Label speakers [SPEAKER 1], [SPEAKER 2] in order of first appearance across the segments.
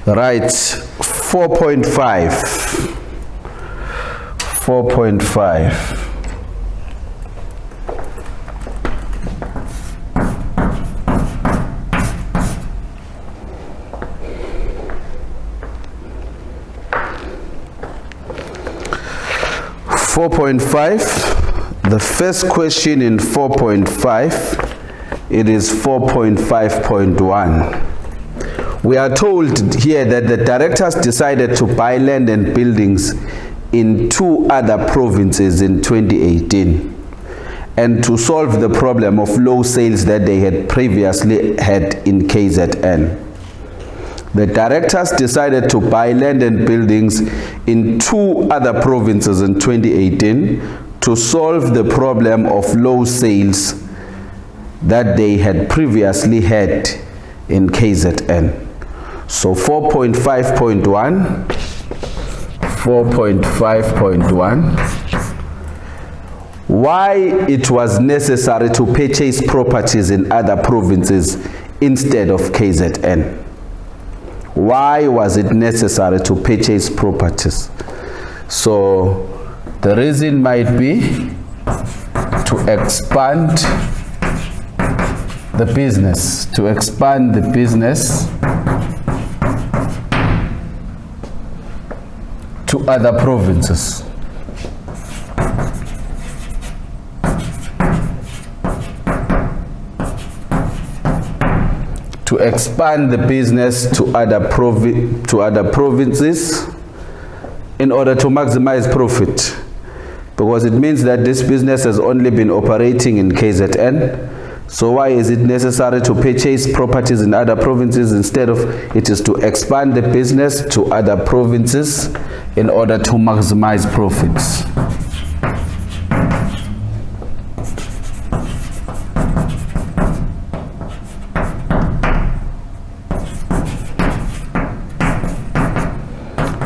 [SPEAKER 1] Right, 4.5. The first question in 4.5, it is 4.5.1. We are told here that the directors decided to buy land and buildings in 2 other provinces in 2018 and to solve the problem of low sales that they had previously had in KZN. The directors decided to buy land and buildings in 2 other provinces in 2018 to solve the problem of low sales that they had previously had in KZN. So 4.5.1, why it was necessary to purchase properties in other provinces instead of KZN. Why was it necessary to purchase properties? So the reason might be to expand the business, to other provinces. To expand the business to other provinces in order to maximize profit, because it means that this business has only been operating in KZN. So why is it necessary to purchase properties in other provinces instead of it is to expand the business to other provinces in order to maximize profits?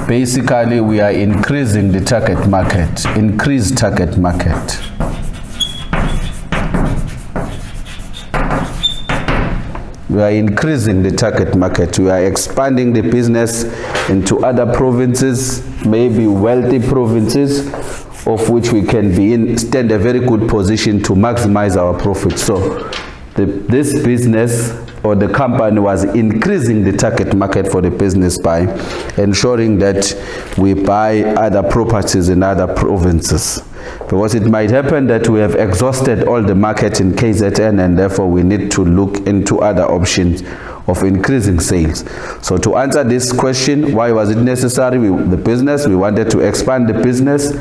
[SPEAKER 1] Basically, we are increasing the target market, increased target market. We are increasing the target market. We are expanding the business into other provinces, maybe wealthy provinces, of which we can stand a very good position to maximize our profit. So this business or the company was increasing the target market for the business by ensuring that we buy other properties in other provinces. Because it might happen that we have exhausted all the market in KZN and therefore we need to look into other options of increasing sales. So to answer this question, why was it necessary? We wanted to expand the business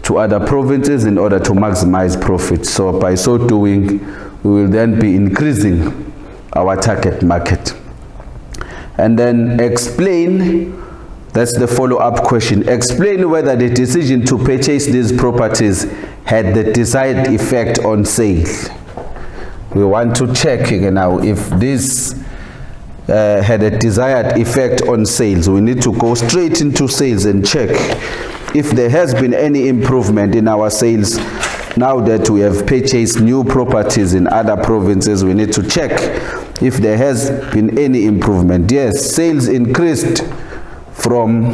[SPEAKER 1] to other provinces in order to maximize profit. So by so doing, we will then be increasing our target market. And then explain, that's the follow-up question, explain whether the decision to purchase these properties had the desired effect on sales. We want to check now if this had a desired effect on sales. We need to go straight into sales and check if there has been any improvement in our sales. Now that we have purchased new properties in other provinces, we need to check if there has been any improvement. Yes, sales increased from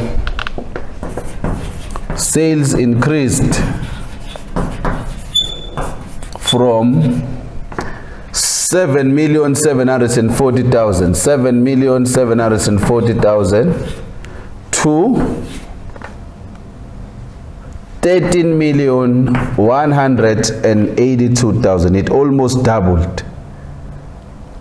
[SPEAKER 1] 7,740,000 to 13,182,000. It almost doubled.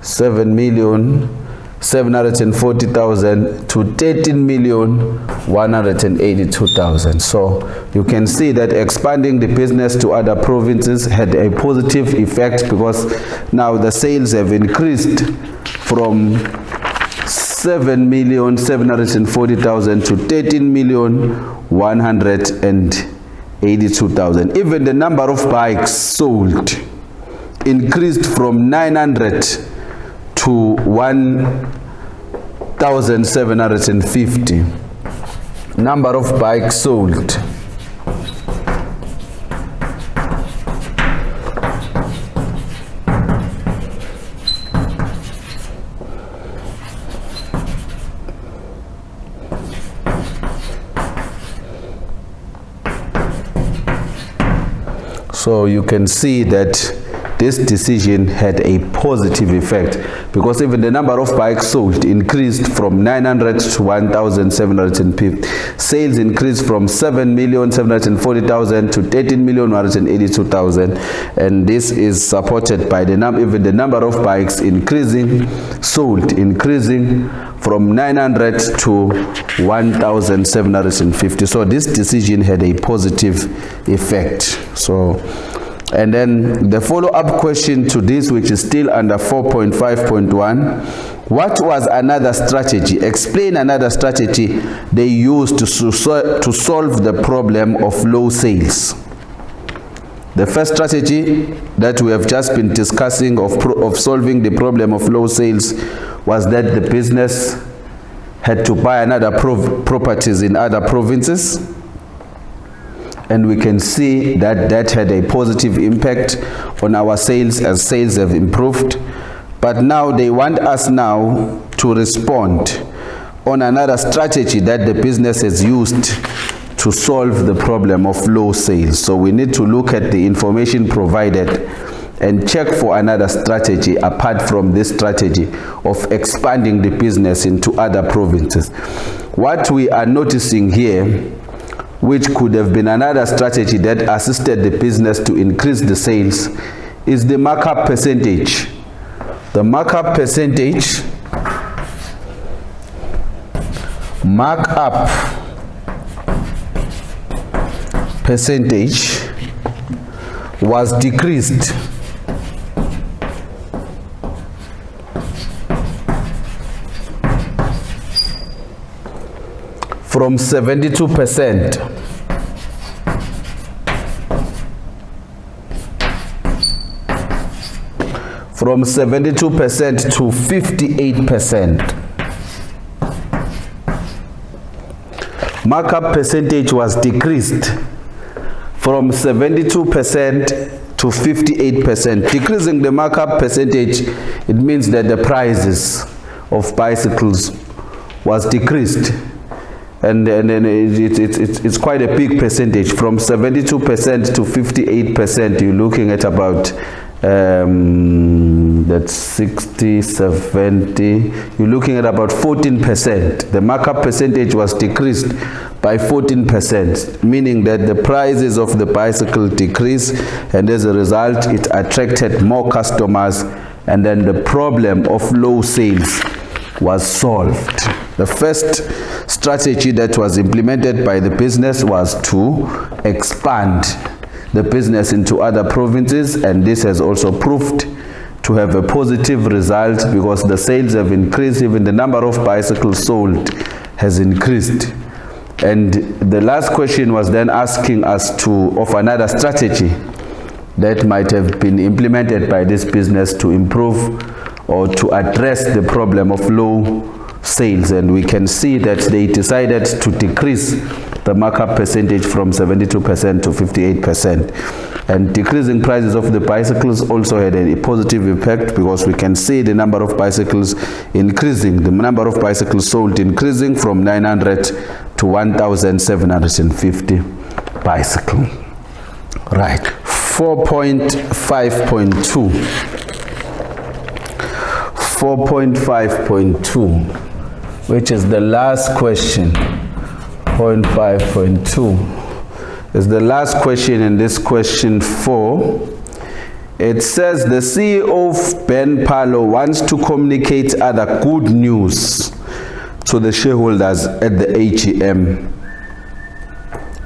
[SPEAKER 1] 7,740,000 to 13,182,000. So you can see that expanding the business to other provinces had a positive effect, because now the sales have increased from 7,740,000 to 13,182,000. Even the number of bikes sold increased from 900 to 1,750. Number of bikes sold. So you can see that this decision had a positive effect, because even the number of bikes sold increased from 900 to 1,750. Sales increased from 7,740,000 to 13,182,000, and this is supported by even the number of bikes sold increasing from 900 to 1,750. So this decision had a positive effect. And then the follow-up question to this, which is still under 4.5.1, what was another strategy? Explain another strategy they used to solve the problem of low sales. The first strategy that we have just been discussing of solving the problem of low sales was that the business had to buy another properties in other provinces. And we can see that that had a positive impact on our sales, as sales have improved. But now they want us now to respond on another strategy that the business has used to solve the problem of low sales. So we need to look at the information provided and check for another strategy apart from this strategy of expanding the business into other provinces. What we are noticing here, which could have been another strategy that assisted the business to increase the sales, is the markup percentage. The markup percentage was decreased from 72% to 58%. Markup percentage was decreased from 72% to 58%. Decreasing the markup percentage, it means that the prices of bicycles was decreased. And it's quite a big percentage. From 72% to 58%, you're looking at about that's 60, 70, you're looking at about 14%. The markup percentage was decreased by 14%, meaning that the prices of the bicycle decreased, and as a result it attracted more customers, and then the problem of low sales was solved. The first strategy that was implemented by the business was to expand the business into other provinces, and this has also proved to have a positive result because the sales have increased, even the number of bicycles sold has increased. And the last question was then asking us of another strategy that might have been implemented by this business to improve or to address the problem of low sales, and we can see that they decided to decrease the markup percentage from 72% to 58%. And decreasing prices of the bicycles also had a positive impact, because we can see the number of bicycles increasing, the number of bicycles sold increasing from 900 to 1,750 bicycles. Right. 4.5.2. 4.5.2, which is the last question. 0.5.2 is the last question in this question 4. It says the CEO of Ben Palo wants to communicate other good news to the shareholders at the AGM.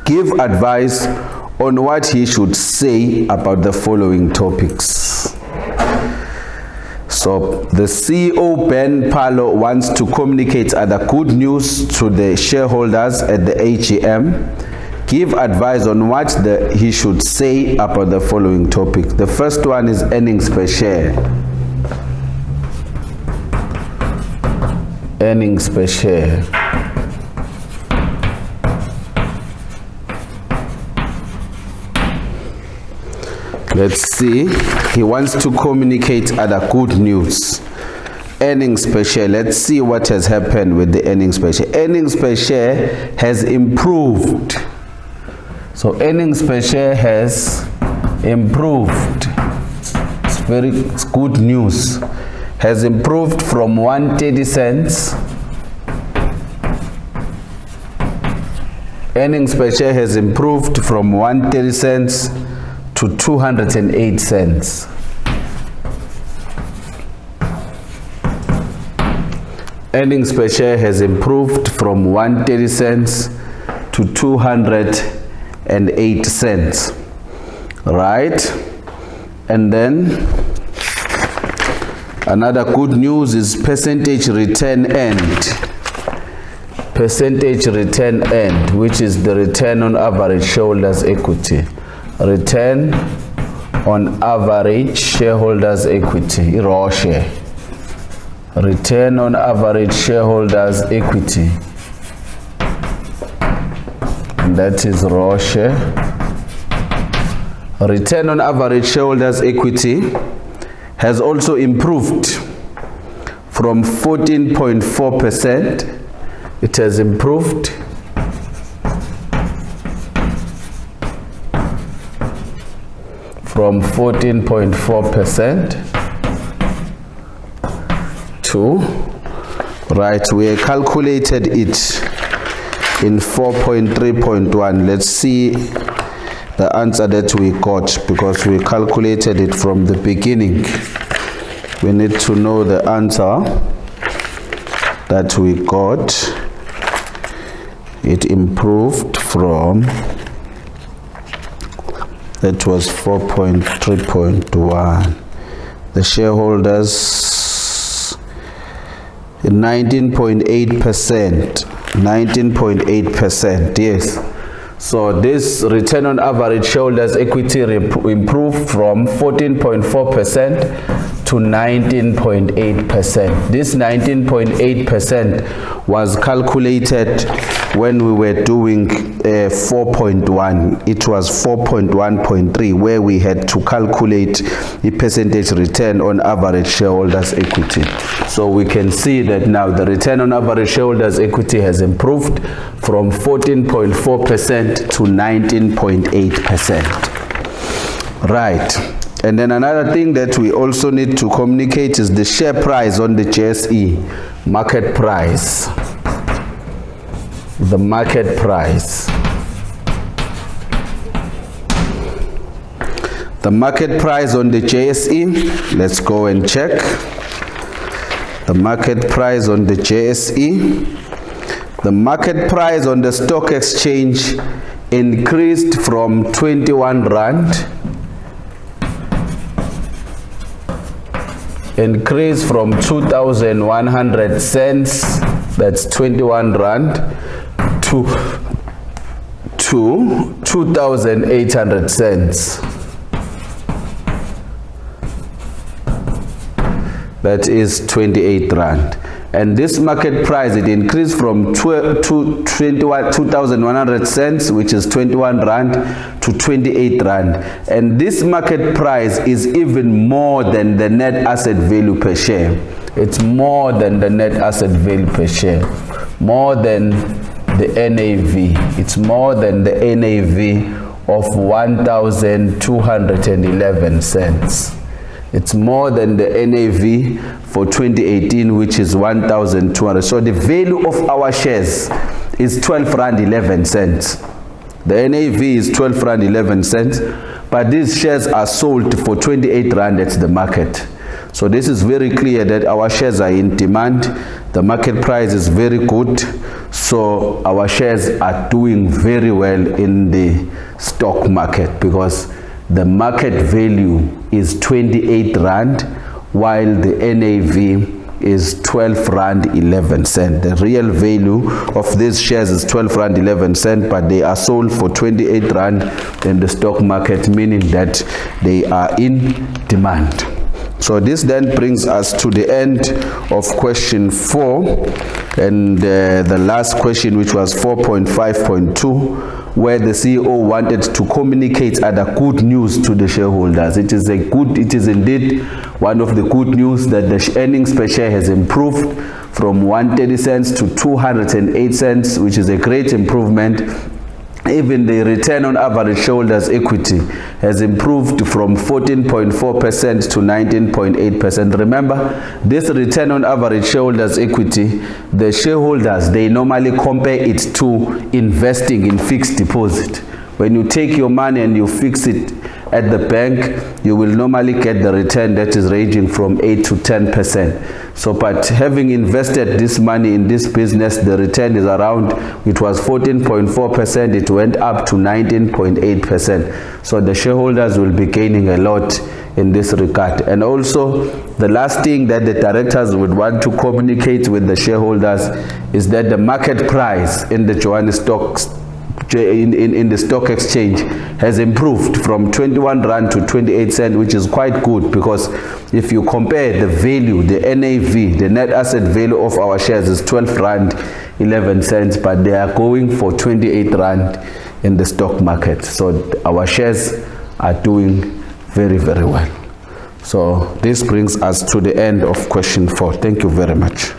[SPEAKER 1] Give advice on what he should say about the following topics. So the CEO Ben Palo wants to communicate other good news to the shareholders at the AGM. Give advice on what he should say about the following topic. The first one is earnings per share. Earnings per share. Let's see. He wants to communicate other good news. Earnings per share. Let's see what has happened with the earnings per share. Earnings per share has improved. So earnings per share has improved. It's good news. Has improved from 130 cents. Earnings per share has improved from 130 cents to 208 cents. Earnings per share has improved from 130 cents to 208 cents. Right? And then another good news is percentage return earned. Percentage return earned, which is the return on average shareholders' equity. Return on average shareholders' equity, ROSHE. Return on average shareholders' equity. And that is ROSHE. Return on average shareholders' equity has also improved from 14.4%. It has improved from 14.4% to, right, we calculated it in 4.3.1. Let's see the answer that we got, because we calculated it from the beginning. We need to know the answer that we got. It improved from, that was 4.3.1. The shareholders 19.8%. 19.8%, yes. So this return on average shareholders equity improved from 14.4% to 19.8%. This 19.8% was calculated when we were doing 4.1. It was 4.1.3 where we had to calculate the percentage return on average shareholders equity. So we can see that now the return on average shareholders equity has improved from 14.4% to 19.8%. Right. And then another thing that we also need to communicate is the share price on the JSE, market price. The market price. The market price on the JSE, let's go and check. The market price on the JSE. The market price on the stock exchange increased from 21 Rand. Increased from 2,100 cents, that's 21 Rand, to 2,800 cents. That is 28 Rand. And this market price, it increased from 2,100 cents, which is 21 Rand, to 28 Rand. And this market price is even more than the net asset value per share. It's more than the net asset value per share. More than the NAV. It's more than the NAV of 1,211 cents. It's more than the NAV for 2018, which is 1,200. So the value of our shares is 12 Rand 11 cents. The NAV is 12 Rand 11 cents, but these shares are sold for 28 Rand at the market. So this is very clear that our shares are in demand. The market price is very good. So our shares are doing very well in the stock market because the market value is 28 Rand, while the NAV is 12 Rand 11 cents. The real value of these shares is 12 Rand 11 cents, but they are sold for 28 Rand in the stock market, meaning that they are in demand. So this then brings us to the end of question 4, and the last question, which was 4.5.2, where the CEO wanted to communicate other good news to the shareholders. It is indeed one of the good news that the earnings per share has improved from 130 cents to 208 cents, which is a great improvement. even the return on average shareholders equity has improved from 14.4% to 19.8%. Remember, this return on average shareholders equity, the shareholders, they normally compare it to investing in fixed deposit. When you take your money and you fix it at the bank, you will normally get the return that is ranging from 8 to 10%. So, but having invested this money in this business, the return is around, it was 14.4%, it went up to 19.8%. So the shareholders will be gaining a lot in this regard. And also, the last thing that the directors would want to communicate with the shareholders is that the market price in the Johannesburg in the stock exchange has improved from 21 rand to 28 cents, which is quite good, because if you compare the value, the NAV, the net asset value of our shares is 12 rand 11 cents, but they are going for 28 rand in the stock market. So our shares are doing very, very well. So this brings us to the end of question 4. Thank you very much.